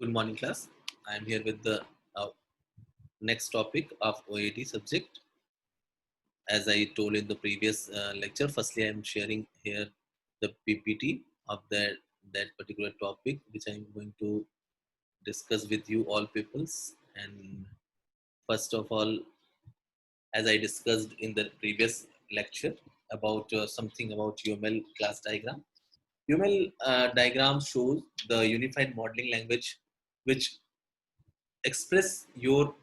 Good morning, class. I am here with the uh, next topic of OAD subject. As I told in the previous lecture, firstly, I am sharing here the PPT of that particular topic, which I am going to discuss with you all peoples. And first of all, as I discussed in the previous lecture about something about UML class diagram. UML diagram shows the unified modeling language which express your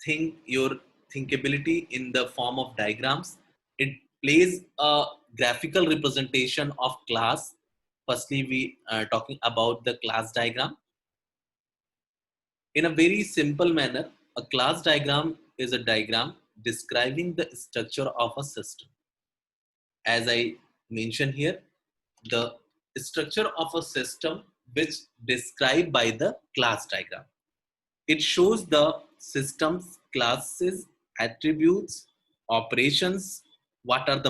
thinkability in the form of diagrams. It plays a graphical representation of class. Firstly, we are talking about the class diagram. In a very simple manner, a class diagram is a diagram describing the structure of a system. As I mentioned here, the structure of a system which described by the class diagram. It shows the system's classes, attributes, operations, what are the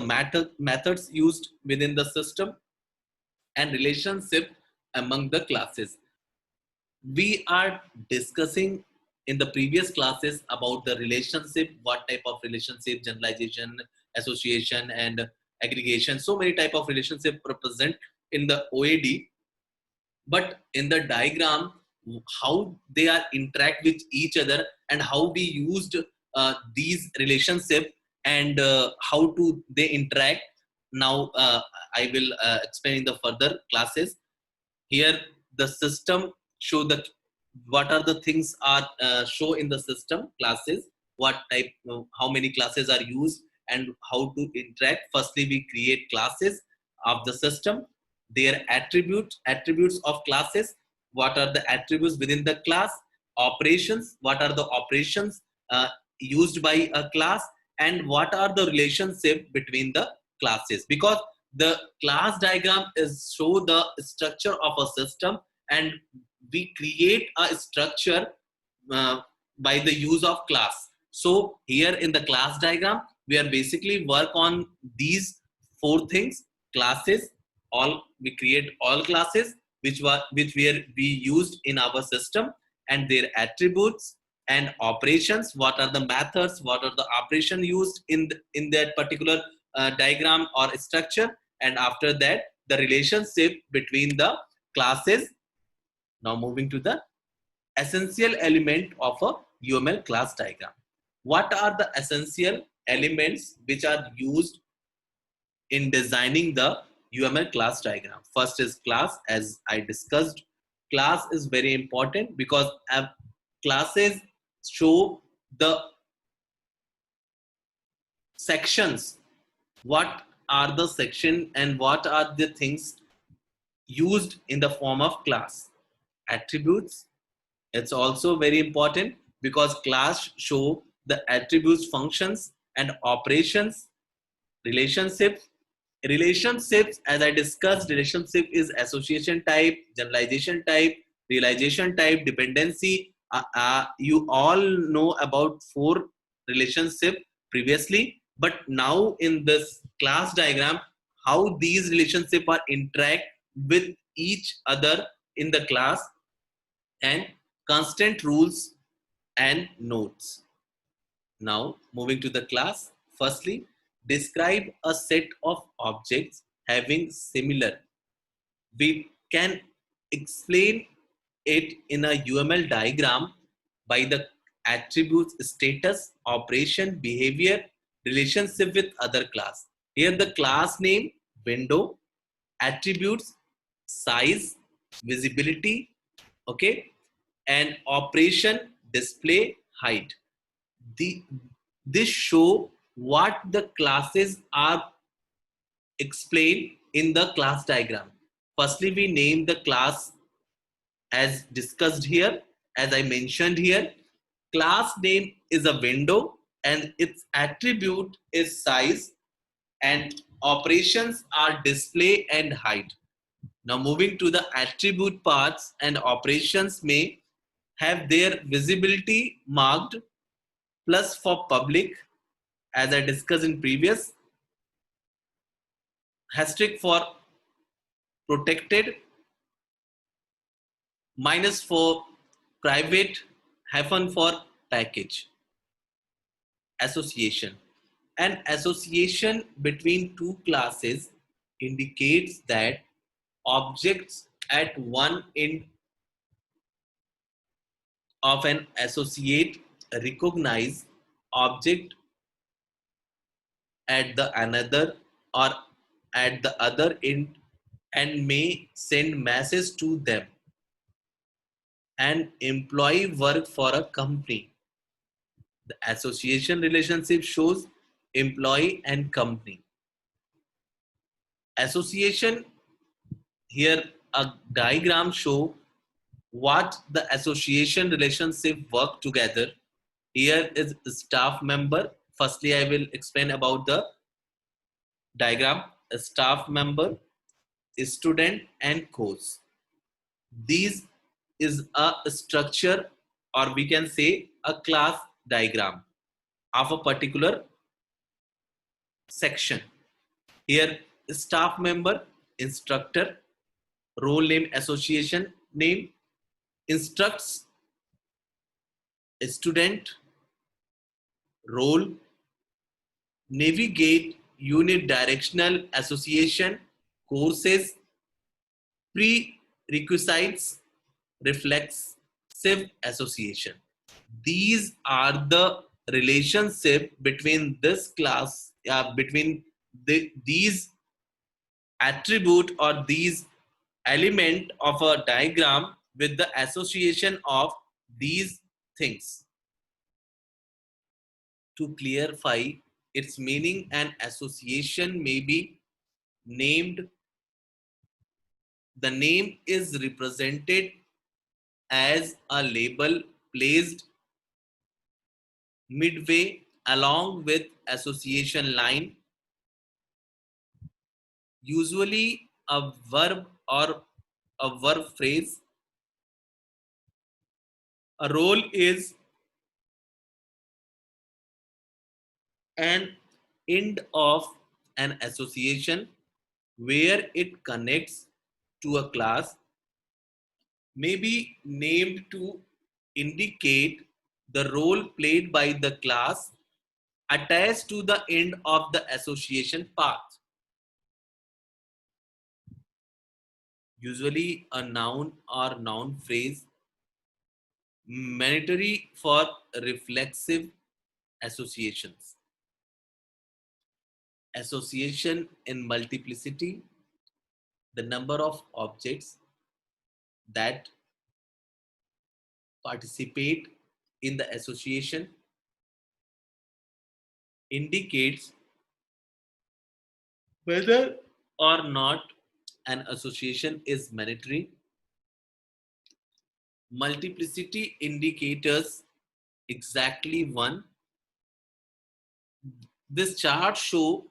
methods used within the system, and relationship among the classes. We are discussing in the previous classes about the relationship, what type of relationship, generalization, association, and aggregation. So many type of relationship represent in the OAD, but in the diagram how they are interact with each other and how we used these relationship and how to they interact. Now I will explain in the further classes. Here the system show the what are the things are show in the system classes, what type, how many classes are used and how to interact. Firstly, we create classes of the system, their attributes of classes, what are the attributes within the class, operations, what are the operations used by a class, and what are the relationship between the classes. Because the class diagram is show the structure of a system, and we create a structure uh, by the use of class. So here in the class diagram we are basically work on these four things: classes, all we create all classes which were we used in our system, and their attributes and operations, what are the methods, what are the operation used in that particular diagram or structure, and after that the relationship between the classes. Now moving to the essential element of a UML class diagram. What are the essential elements which are used in designing the UML class diagram? First is class. As I discussed, class is very important because classes show the sections, what are the section and what are the things used in the form of class. Attributes, it's also very important because class show the attributes, functions and operations. Relationships, as I discussed, relationship is association type, generalization type, realization type, dependency. You all know about four relationship previously, but now in this class diagram how these relationship are interact with each other in the class, and constant rules and nodes. Now, moving to the class, firstly, describe a set of objects having similar. We can explain it in a UML diagram by the attributes, status, operation, behavior, relationship with other class. Here the class name, window, attributes, size, visibility, okay, and operation, display, height. The this show what the classes are explained in the class diagram. Firstly, we name the class as discussed here. As I mentioned here, class name is a window and its attribute is size, and operations are display and height. Now moving to the attribute parts, and operations may have their visibility marked plus for public, as I discussed in previous, asterisk for protected, minus for private, hyphen for package. Association. An association between two classes indicates that objects at one end of an associate recognize object at the another or at the other end and may send messages to them. An employee work for a company. The association relationship shows employee and company. Association, here a diagram show what the association relationship work together. Here is staff member. Firstly, I will explain about the diagram. A staff member, student and course. These is a structure, or we can say a class diagram of a particular section. Here staff member, instructor, role name, association name, instructs, student, role, navigate, unit, directional, association, courses, prerequisites, reflexive association. These are the relationship between this class, between these attribute or these element of a diagram with the association of these things. To clarify its meaning, an association may be named. The name is represented as a label placed midway along with association line, usually a verb or a verb phrase. A role is an end of an association where it connects to a class, may be named to indicate the role played by the class attached to the end of the association path. Usually a noun or noun phrase, mandatory for reflexive associations. Association in multiplicity, the number of objects that participate in the association indicates whether or not an association is mandatory. Multiplicity indicators exactly one. This chart show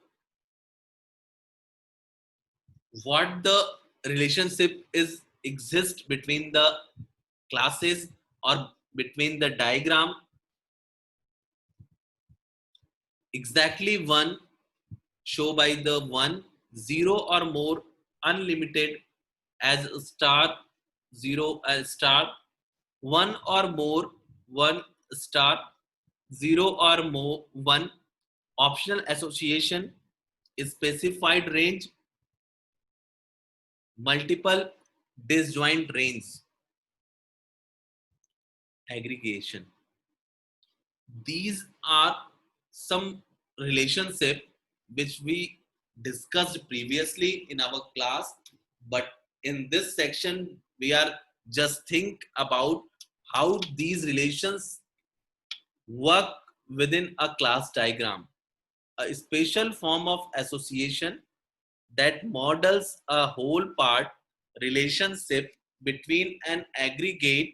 what the relationship is exist between the classes or between the diagram. Exactly one show by the one, zero or more, unlimited as star, zero as star, one or more, one star, zero or more, one, optional association, specified range, multiple disjoint range, aggregation. These are some relationship which we discussed previously in our class, but in this section we are just think about how these relations work within a class diagram, a special form of association that models a whole part relationship between an aggregate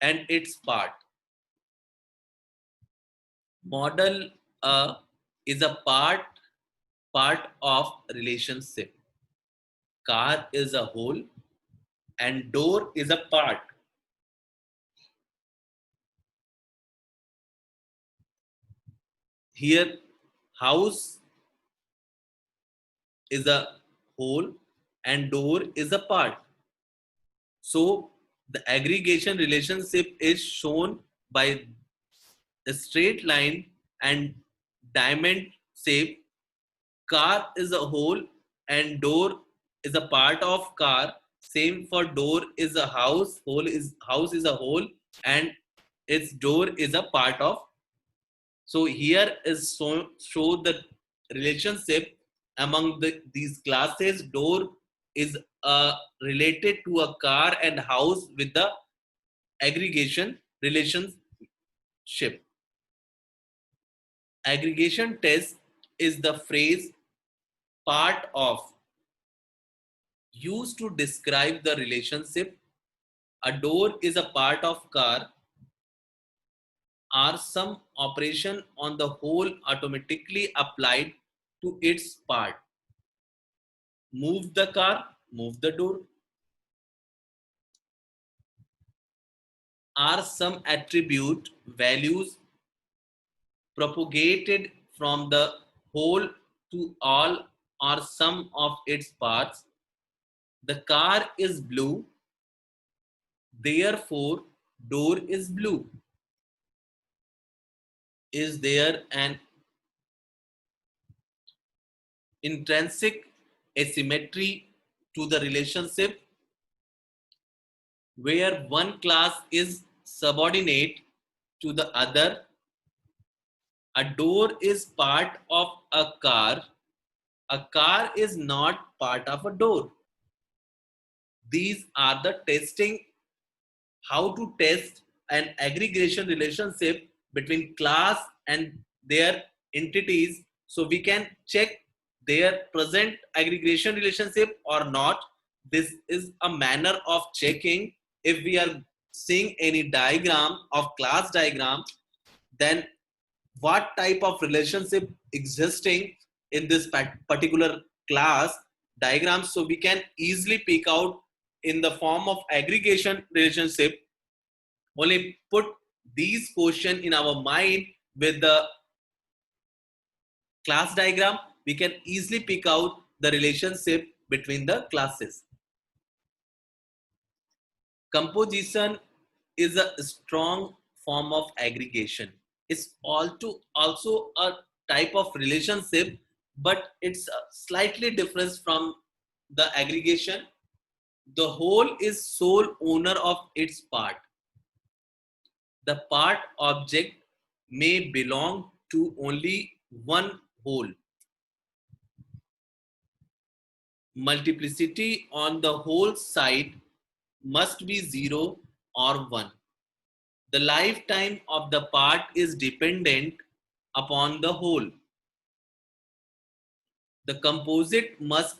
and its part. Model is a part of relationship. Car is a whole and door is a part. Here house is a whole and door is a part. So The aggregation relationship is shown by a straight line and diamond shape. Car is a whole and door is a part of car. Same for door is a house. House is a whole and its door is a part of. So here is show the relationship among these classes. Door is related to a car and house with the aggregation relationship. Aggregation test is the phrase part of used to describe the relationship. A door is a part of car are some operation on the whole automatically applied to its part. Move the car, move the door. Are some attribute values propagated from the whole to all or some of its parts. The car is blue, therefore door is blue. Is there an intrinsic asymmetry to the relationship where one class is subordinate to the other? A door is part of a car. A car is not part of a door. These are the testing, how to test an aggregation relationship between class and their entities, so we can check their present aggregation relationship or not. This is a manner of checking. If we are seeing any diagram of class diagram, then what type of relationship existing in this particular class diagram, so we can easily pick out in the form of aggregation relationship. Only put these question in our mind with the class diagram, we can easily pick out the relationship between the classes. Composition is a strong form of aggregation. It's also a type of relationship, but it's slightly different from the aggregation. The whole is sole owner of its part. The part object may belong to only one whole. Multiplicity on the whole side must be 0 or 1. The lifetime of the part is dependent upon the whole. The composite must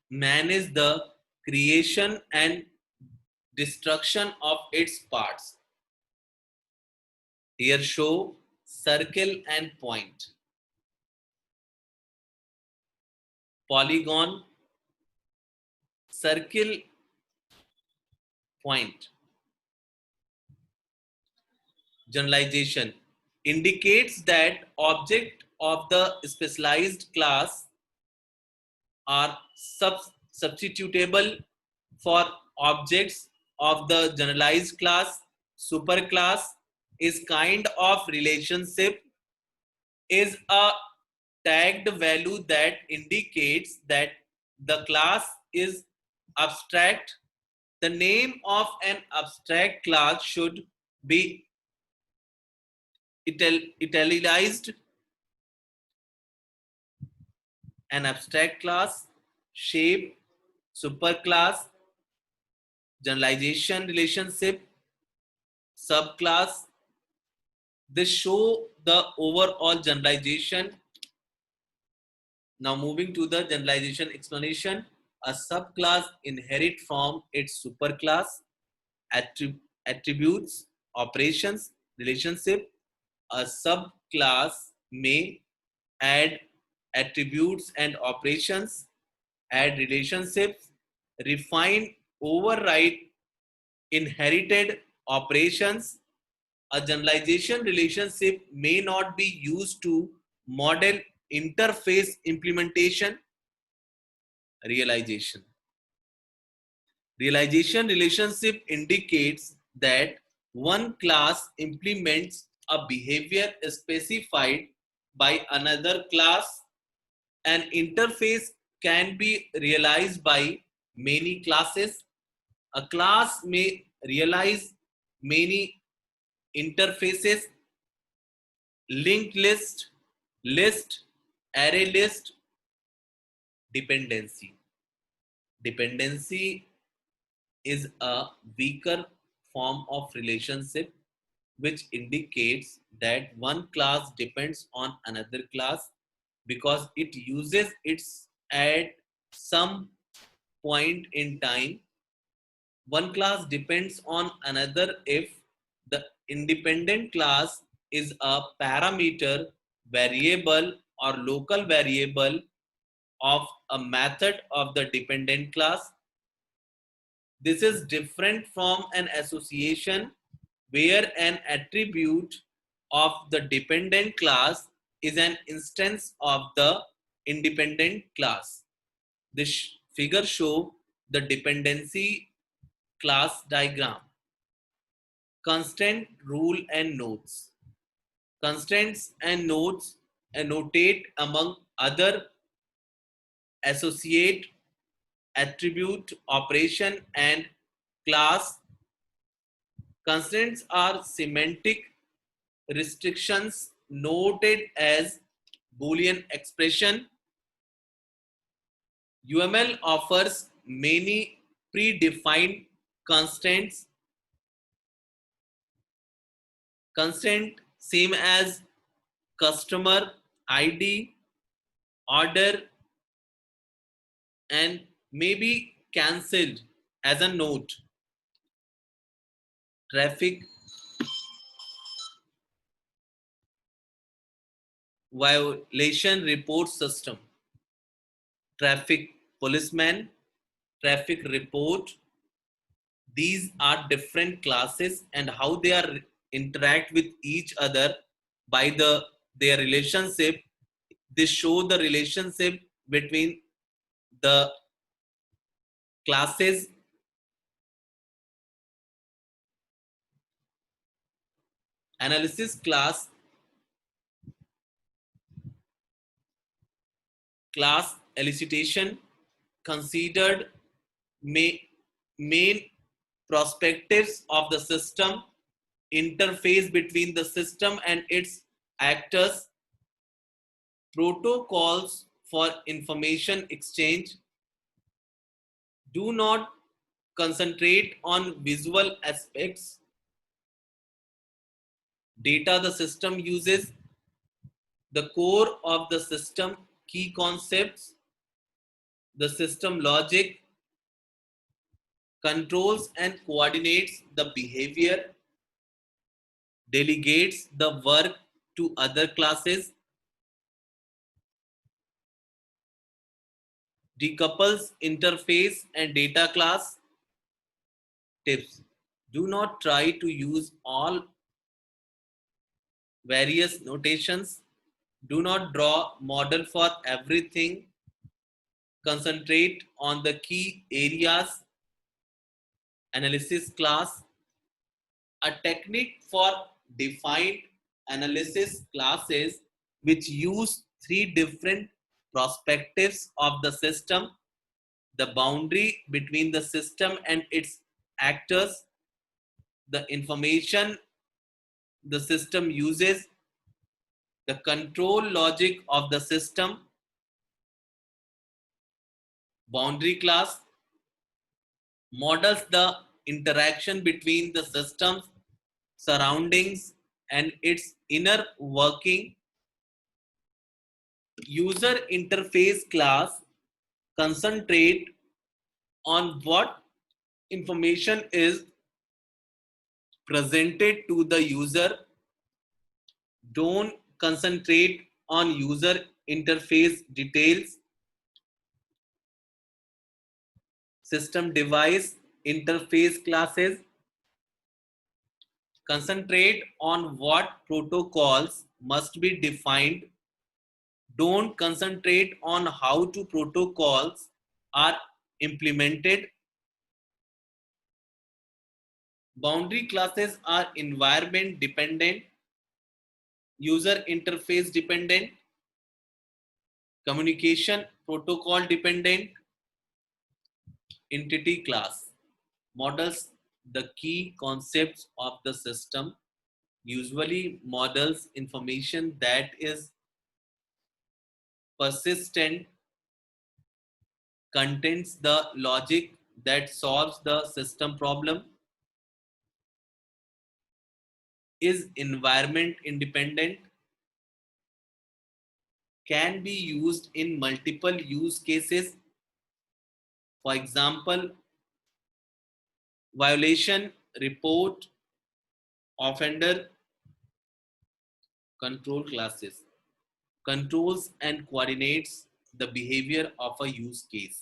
manage the creation and destruction of its parts. Here show circle and point. Polygon, circle, point. Generalization indicates that objects of the specialized class are substitutable for objects of the generalized class. Superclass is kind of relationship is a tagged value that indicates that the class is abstract. The name of an abstract class should be italicized. An abstract class, shape, superclass, generalization relationship, subclass. They show the overall generalization. Now moving to the generalization explanation. A subclass inherits from its superclass attributes, operations, relationship. A subclass may add attributes and operations, add relationships, refine, override inherited operations. A generalization relationship may not be used to model interface implementation realization. Realization relationship indicates that one class implements a behavior specified by another class. An interface can be realized by many classes. A class may realize many interfaces, linked list, list, array list, dependency. Dependency is a weaker form of relationship which indicates that one class depends on another class because it uses its at some point in time. One class depends on another if the independent class is a parameter, variable, or local variable of a method of the dependent class. This is different from an association where an attribute of the dependent class is an instance of the independent class. This figure shows the dependency class diagram. Constant, rule, and nodes. Constants and nodes annotate among other associate, attribute, operation, and class. Constants are semantic restrictions noted as Boolean expression. UML offers many predefined constants. Constant same as customer ID, order, and may be cancelled as a note. Traffic violation report system, traffic policeman, traffic report. These are different classes and how they are interact with each other by their relationship. They show the relationship between the classes. Analysis class elicitation considered main perspectives of the system, interface between the system and its actors, protocols for information exchange. Do not concentrate on visual aspects. Data the system uses, the core of the system, key concepts, the system logic, controls and coordinates the behavior, delegates the work to other classes, decouples interface and data class. Tips: do not try to use all various notations. Do not draw model for everything. Concentrate on the key areas. Analysis class, a technique for defined analysis classes which use three different perspectives of the system: the boundary between the system and its actors, the information the system uses, the control logic of the system. Boundary class models the interaction between the system's surroundings and its inner working. User interface class concentrate on what information is presented to the user. Don't concentrate on user interface details. System device interface classes concentrate on what protocols must be defined. Don't concentrate on how to protocols are implemented. Boundary classes are environment dependent, user interface dependent, communication protocol dependent. Entity class models the key concepts of the system, usually models information that is persistent, contains the logic that solves the system problem, is environment independent, can be used in multiple use cases. For example, violation report, offender control classes, controls and coordinates the behavior of a use case,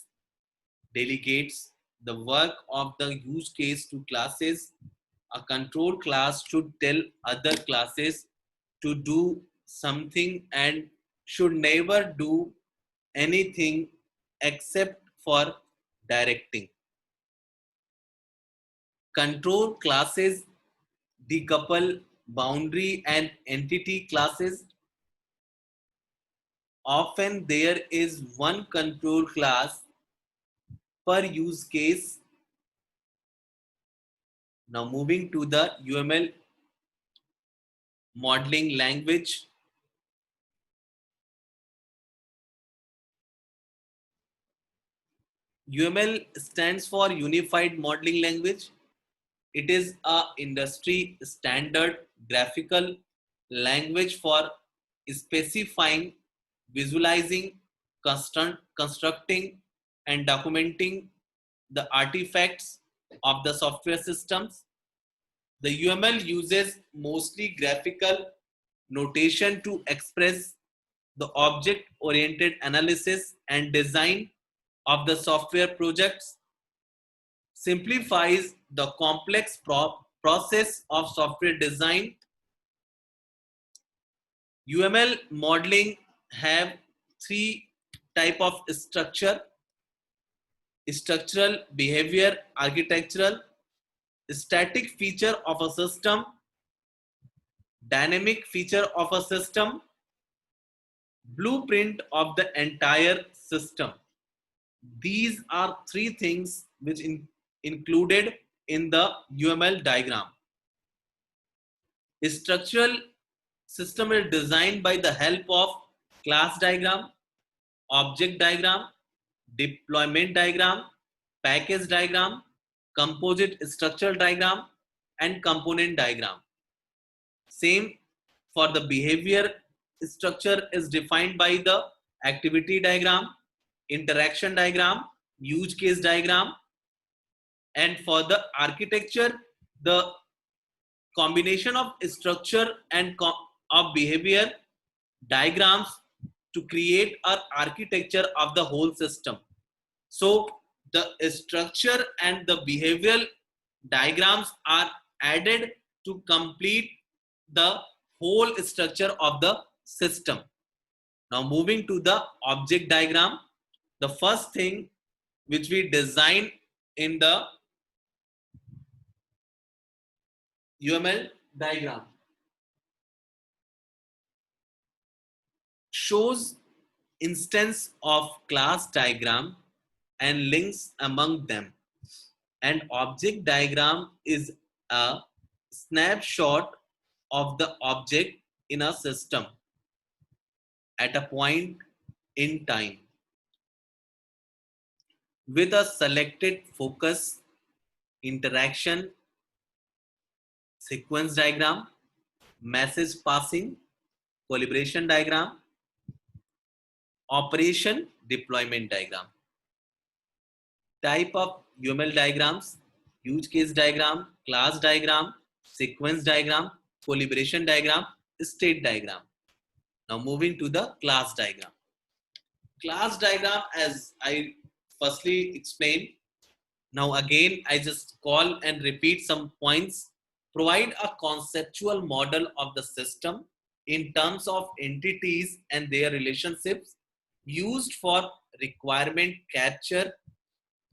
delegates the work of the use case to classes. A control class should tell other classes to do something and should never do anything except for directing. Control classes decouple boundary and entity classes. Often there is one control class per use case. Now moving to the UML modeling language. UML stands for Unified Modeling Language. It is a industry standard graphical language for specifying, visualizing, constructing, and documenting the artifacts of the software systems. The UML uses mostly graphical notation to express the object-oriented analysis and design of the software projects, simplifies the complex process of software design. UML modeling have three type of structure: structural, behavior, architectural, static feature of a system, dynamic feature of a system, blueprint of the entire system. These are three things which included in the UML diagram. A structural system is designed by the help of class diagram, object diagram, deployment diagram, package diagram, composite structural diagram, and component diagram. Same for the behavior structure is defined by the activity diagram, interaction diagram, use case diagram, and for the architecture, the combination of structure and of behavior diagrams to create an architecture of the whole system. So the structure and the behavioral diagrams are added to complete the whole structure of the system. Now moving to the object diagram, the first thing which we design in the UML diagram shows instance of class diagram and links among them. An object diagram is a snapshot of the object in a system at a point in time with a selected focus, interaction, sequence diagram, message passing, collaboration diagram, operation deployment diagram. Type of UML diagrams: use case diagram, class diagram, sequence diagram, collaboration diagram, state diagram. Now moving to the class diagram. Class diagram, as I firstly explained, now again I just call and repeat some points. Provide a conceptual model of the system in terms of entities and their relationships used for requirement capture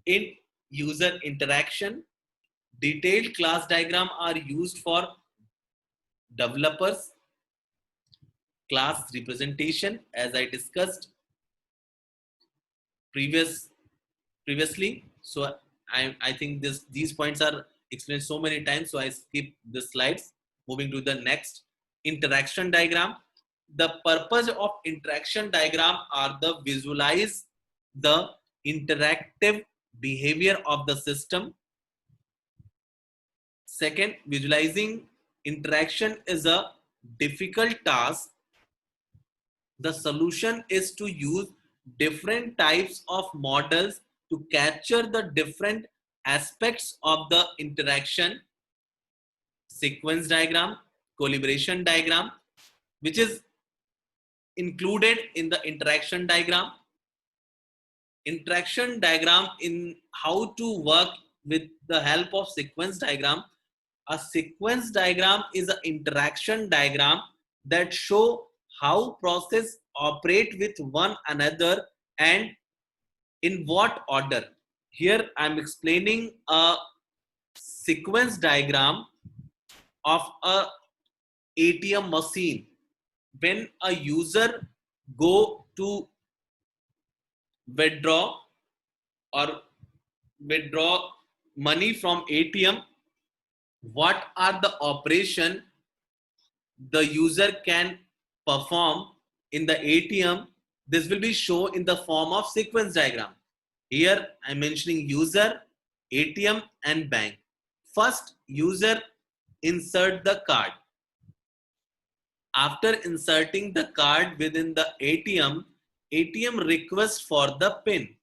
in user interaction, Detailed class diagram are used for developers, class representation, as I discussed previously. So I think these points are explained so many times, so I skip the slides. Moving to the next, interaction diagram. The purpose of interaction diagram are the visualize the interactive behavior of the system. Second, visualizing interaction is a difficult task. The solution is to use different types of models to capture the different aspects of the interaction. Sequence diagram, collaboration diagram, which is included in the interaction diagram. Interaction diagram in how to work with the help of sequence diagram. A sequence diagram is an interaction diagram that show how process operate with one another and in what order. Here I'm explaining a sequence diagram of a ATM machine. When a user go to withdraw or withdraw money from ATM, what are the operation the user can perform in the ATM? This will be shown in the form of sequence diagram. Here I'm mentioning user, ATM and bank. First, user insert the card. After inserting the card within the ATM, ATM request for the PIN.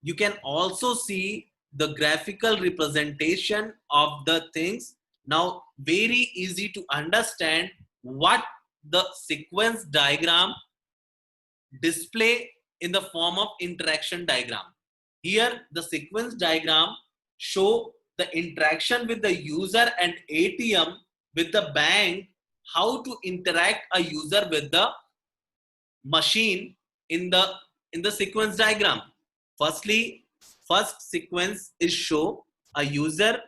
You can also see the graphical representation of the things. Now, very easy to understand what the sequence diagram display in the form of interaction diagram. Here, the sequence diagram show the interaction with the user and ATM with the bank, how to interact a user with the machine in the sequence diagram. Firstly, first sequence is show a user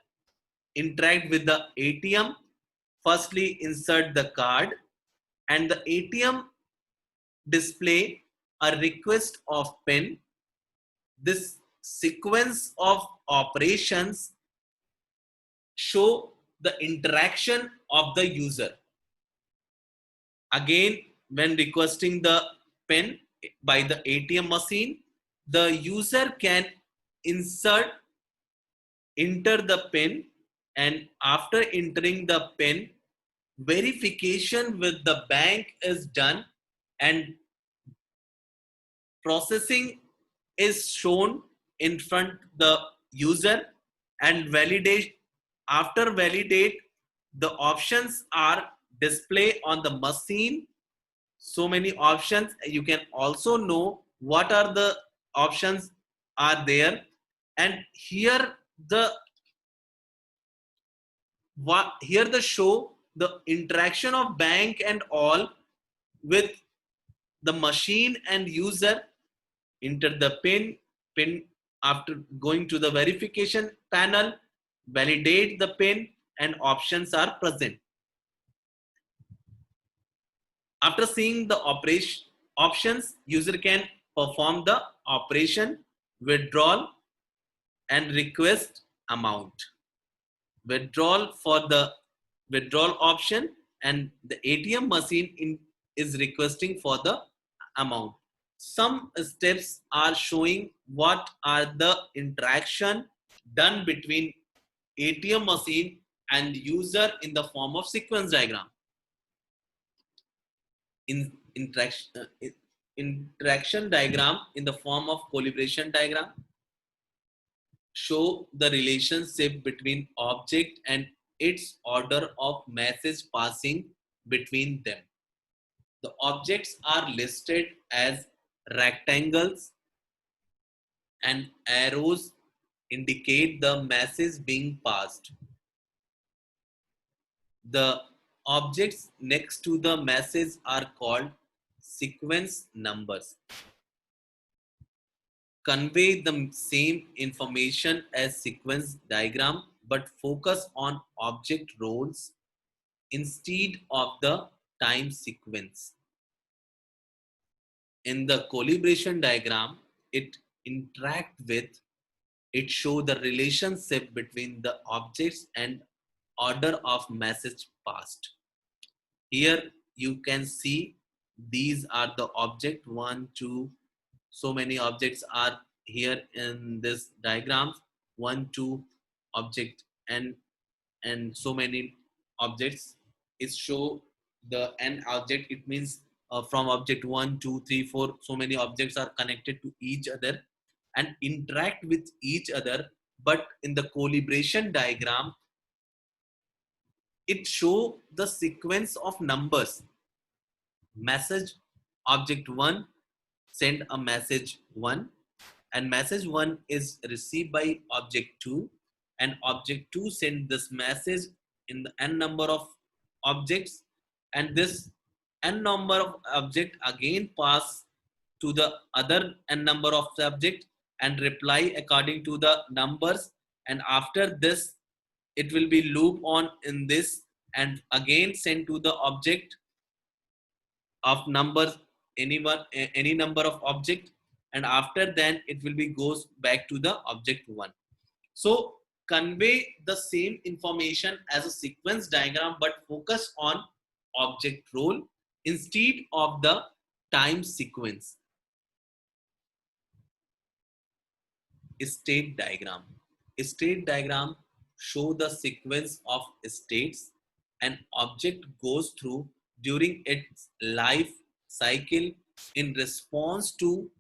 interact with the ATM. Firstly, insert the card and the ATM display a request of PIN. This sequence of operations show the interaction of the user. Again, when requesting the PIN by the ATM machine, the user can enter the PIN, and after entering the PIN, verification with the bank is done and processing is shown in front the user and validate. After validate, the options are displayed on the machine. So many options. You can also know what are the options are there, and here the show the interaction of bank and all with the machine and user. Enter the PIN after going to the verification panel, validate the PIN and options are present. After seeing the operation options, user can perform the operation, withdrawal and request amount. Withdrawal for the withdrawal option, and the ATM machine is requesting for the amount. Some steps are showing what are the interaction done between ATM machine and user in the form of sequence diagram. Interaction diagram in the form of collaboration diagram show the relationship between object and its order of message passing between them. The objects are listed as rectangles and arrows indicate the message being passed. The objects next to the message are called sequence numbers. Convey the same information as sequence diagram. but focus on object roles instead of the time sequence. In the collaboration diagram, it interact with, it show the relationship between the objects and order of message passed. Here you can see these are the object, one, two, so many objects are here in this diagram, one, two object, and so many objects is show the n object. It means from object 1, 2, 3, 4, so many objects are connected to each other and interact with each other. But in the collaboration diagram, it show the sequence of numbers. Message object 1 send a message 1, and message 1 is received by object 2, and object 2 send this message in the n number of objects, and this n number of object again pass to the other n number of subject and reply according to the numbers, and after this it will be loop on in this and again send to the object of numbers, any number of object, and after then it will be goes back to the object 1. So convey the same information as a sequence diagram but focus on object role instead of the time sequence. State diagram. State diagram show the sequence of states an object goes through during its life cycle in response to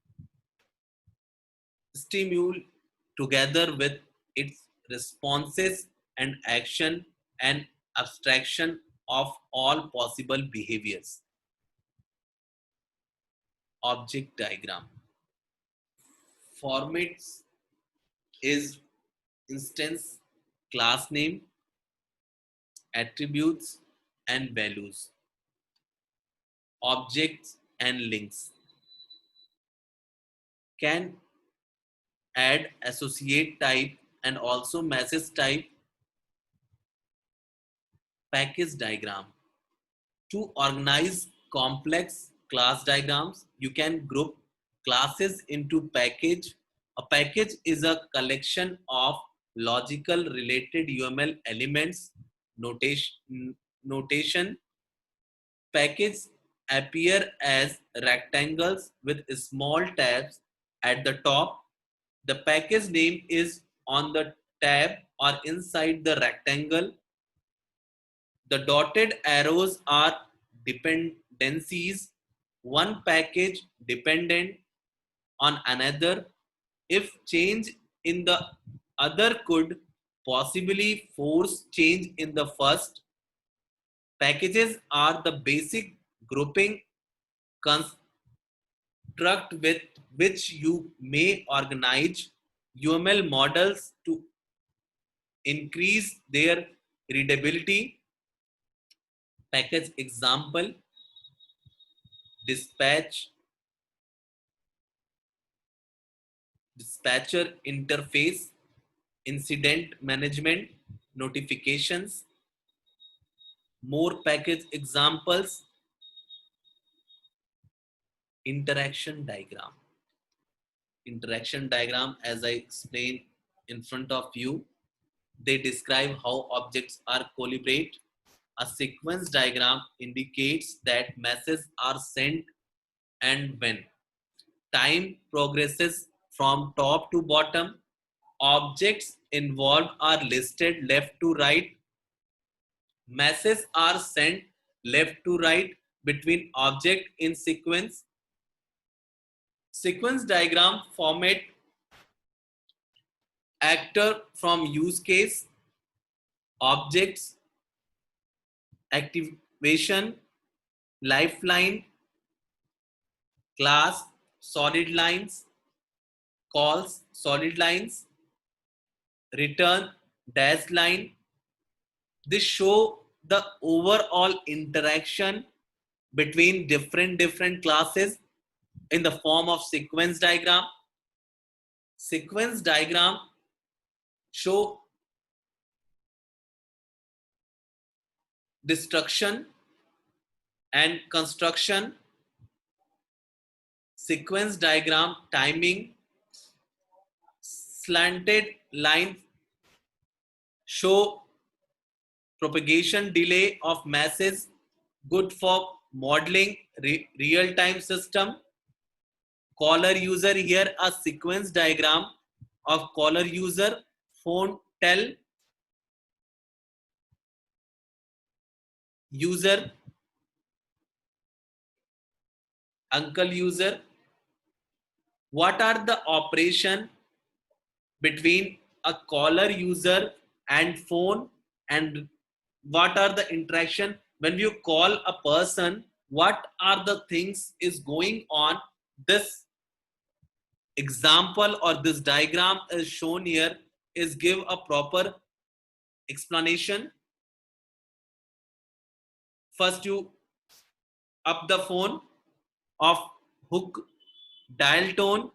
stimuli, together with its responses and action and abstraction of all possible behaviors. Object diagram formats is instance, class name, attributes and values, objects and links. Can add associate type and also message type. Package diagram. To organize complex class diagrams, you can group classes into package. A package is a collection of logical related UML elements. Notation packages appear as rectangles with small tabs at the top. The package name is on the tab or inside the rectangle. The dotted arrows are dependencies. One package dependent on another. If change in the other could possibly force change in the first. Packages are the basic grouping construct with which you may organize UML models to increase their readability. Package example: dispatch, dispatcher interface, incident management, notifications. More package examples: interaction diagram. Interaction diagram, as I explained in front of you, they describe how objects are collaborate. A sequence diagram indicates that messages are sent and when. Time progresses from top to bottom. Objects involved are listed left to right. Messages are sent left to right between object in sequence. Sequence diagram format actor from use case, objects, activation, lifeline, class, solid lines, calls, solid lines, return, dash line. This show the overall interaction between different classes in the form of sequence diagram. Sequence diagram show destruction and construction, sequence diagram, timing, slanted lines show propagation delay of masses, good for modeling real-time system. Caller user, here a sequence diagram of caller user, phone tell user, uncle user. What are the operation between a caller user and phone, and what are the interaction when you call a person, what are the things is going on? This example or this diagram is shown here is give a proper explanation. First you up the phone of hook, dial tone,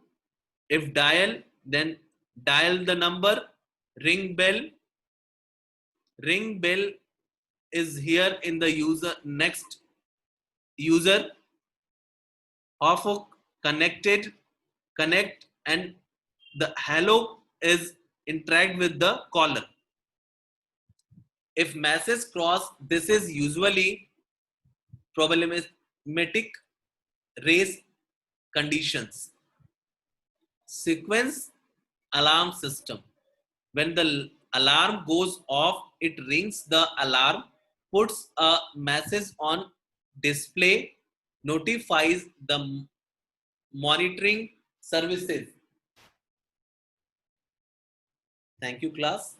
if dial then dial the number, ring bell. Ring bell is here in the user, next user of hook connected, connect, and the hello is interact with the caller. If message cross, this is usually problematic race conditions. Sequence alarm system. When the alarm goes off, it rings the alarm, puts a message on display, notifies the monitoring services. Thank you, class.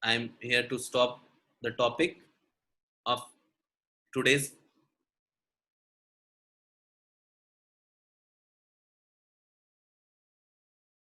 I'm here to stop the topic of today's